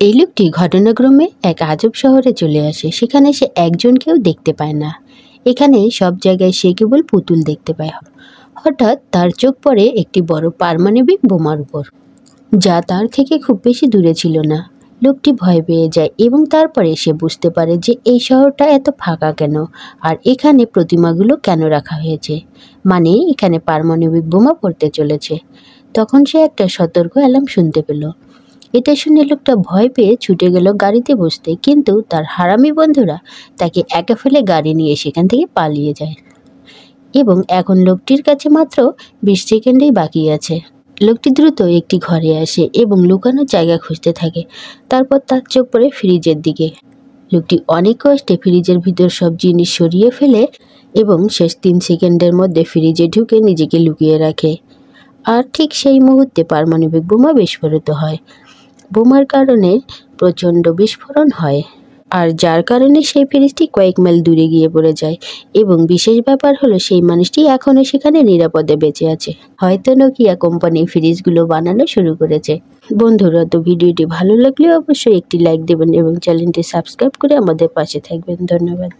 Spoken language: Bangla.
এই লোকটি ঘটনাক্রমে এক আজব শহরে চলে আসে। সেখানে সে একজনকেও দেখতে পায় না। এখানে সব জায়গায় সে কেবল পুতুল দেখতে পায়। হঠাৎ তার চোখ পড়ে একটি বড় পারমাণবিক বোমার উপর, যা তার থেকে খুব বেশি দূরে ছিল না। লোকটি ভয় পেয়ে যায় এবং তারপরে সে বুঝতে পারে যে এই শহরটা এত ফাঁকা কেন, আর এখানে প্রতিমাগুলো কেন রাখা হয়েছে। মানে এখানে পারমাণবিক বোমা পড়তে চলেছে। তখন সে একটা সতর্ক অ্যালার্ম শুনতে পেল। এটা শুনে লোকটা ভয় পেয়ে ছুটে গেল গাড়িতে বসতে, কিন্তু তার হারামি বন্ধুরা তাকে একা ফেলে গাড়ি নিয়ে সেখান থেকে পালিয়ে যায়। এবং এখন লোকটির কাছে মাত্র 20 সেকেন্ডই বাকি আছে। লোকটি দ্রুত একটি ঘরে আসে এবং লুকানোর জায়গা খুঁজতে থাকে। তারপর তার চোখ পড়ে ফ্রিজের দিকে। লোকটি অনেক কষ্টে ফ্রিজের ভিতর সব জিনিস সরিয়ে ফেলে এবং শেষ 3 সেকেন্ডের মধ্যে ফ্রিজে ঢুকে নিজেকে লুকিয়ে রাখে। আর ঠিক সেই মুহূর্তে পারমাণবিক বোমা বিস্ফোরিত হয়। বোমার কারণে প্রচণ্ড বিস্ফোরণ হয়, আর যার কারণে সেই ফ্রিজটি কয়েক মাইল দূরে গিয়ে পড়ে যায়। এবং বিশেষ ব্যাপার হলো সেই মানুষটি এখনও সেখানে নিরাপদে বেঁচে আছে। হয়তো নোকিয়া কোম্পানি ফ্রিজগুলো বানানো শুরু করেছে। বন্ধুরা, তো ভিডিওটি ভালো লাগলে অবশ্যই একটি লাইক দেবেন এবং চ্যানেলটি সাবস্ক্রাইব করে আমাদের পাশে থাকবেন। ধন্যবাদ।